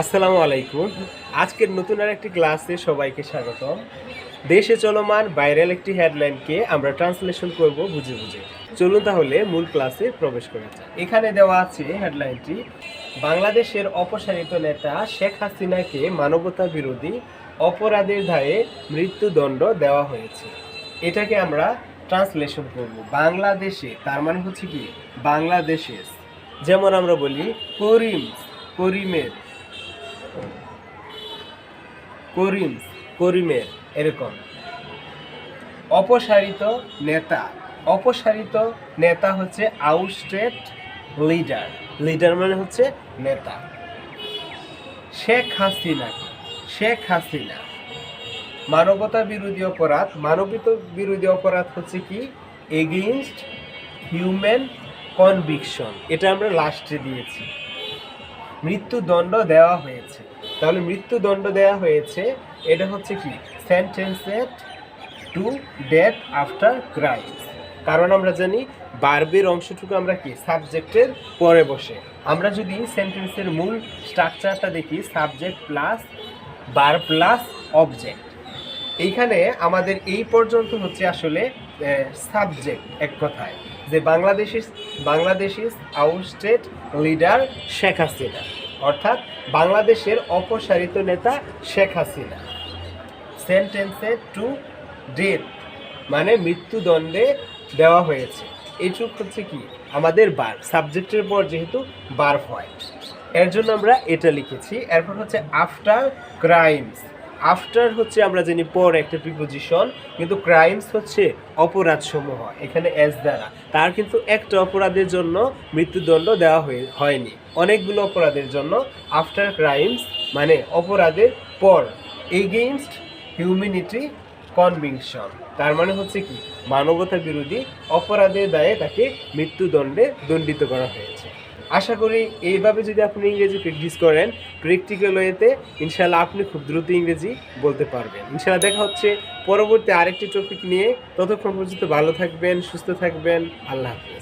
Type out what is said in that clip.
আসসালামু আলাইকুম। আজকের নতুন আরেকটি ক্লাসে সবাইকে স্বাগতম। দেশে চলমান ভাইরাল একটি হেডলাইনকে আমরা ট্রান্সলেশন করব বুঝে বুঝে। চলুন তাহলে মূল ক্লাসে প্রবেশ করা যাক। এখানে দেওয়া আছে হেডলাইনটি, বাংলাদেশের অপসারিত নেতা শেখ হাসিনাকে মানবতা বিরোধী অপরাধের দায়ে মৃত্যুদণ্ড দেওয়া হয়েছে। এটাকে আমরা ট্রান্সলেশন করব বাংলাদেশে, তার মানে হচ্ছে কি বাংলাদেশে। যেমন আমরা বলি করিমের এরকম। অপসারিত নেতা হচ্ছে আউটস্টেড লিডার মানে হচ্ছে নেতা। শেখ হাসিনা মানবতা বিরোধী অপরাধ হচ্ছে কি এগেইনস্ট হিউম্যান কনভিকশন, এটা আমরা লাস্টে দিয়েছি। মৃত্যুদণ্ড দেওয়া হয়েছে, তাহলে মৃত্যুদণ্ড দেওয়া হয়েছে এটা হচ্ছে কি সেন্টেন্সড টু ডেথ আফটার ক্রাইম। কারণ আমরা জানি বার্বের অংশটুকু আমরা কি সাবজেক্টের পরে বসে। আমরা যদি সেন্টেন্সের মূল স্ট্রাকচারটা দেখি, সাবজেক্ট প্লাস বার প্লাস অবজেক্ট। এইখানে আমাদের এই পর্যন্ত হচ্ছে আসলে সাবজেক্ট, এক কথায় যে বাংলাদেশের আউটস্টেড লিডার শেখ হাসিনা, অর্থাৎ বাংলাদেশের অপসারিত নেতা শেখ হাসিনা সেন্টেন্সেড টু ডেথ মানে মৃত্যুদণ্ডে দেওয়া হয়েছে। এইটুক হচ্ছে কি আমাদের বার, সাবজেক্টের পর যেহেতু বার হয় এর জন্য আমরা এটা লিখেছি। এরপর হচ্ছে আফটার ক্রাইমস। আফটার হচ্ছে আমরা জানি পর একটা প্রিপোজিশন, কিন্তু ক্রাইমস হচ্ছে অপরাধ সমূহ, এখানে এস দ্বারা। তার কিন্তু একটা অপরাধের জন্য মৃত্যুদণ্ড দেওয়া হয়নি, অনেকগুলো অপরাধের জন্য। আফটার ক্রাইমস মানে অপরাধের পর। এগেইনস্ট হিউম্যানিটি কনভিকশন, তার মানে হচ্ছে কি মানবতা বিরোধী অপরাধের দায়ে তাকে মৃত্যুদণ্ডে দণ্ডিত করা হয়েছে। আশা করি এইভাবে যদি আপনি ইংরেজি প্র্যাকটিস করেন প্র্যাকটিক্যাল ওয়েতে, ইনশাল্লাহ আপনি খুব দ্রুত ইংরেজি বলতে পারবেন। ইনশাল্লাহ দেখা হচ্ছে পরবর্তী আরেকটি টপিক নিয়ে। ততক্ষণ পর্যন্ত ভালো থাকবেন, সুস্থ থাকবেন। আল্লাহ হাফেজ।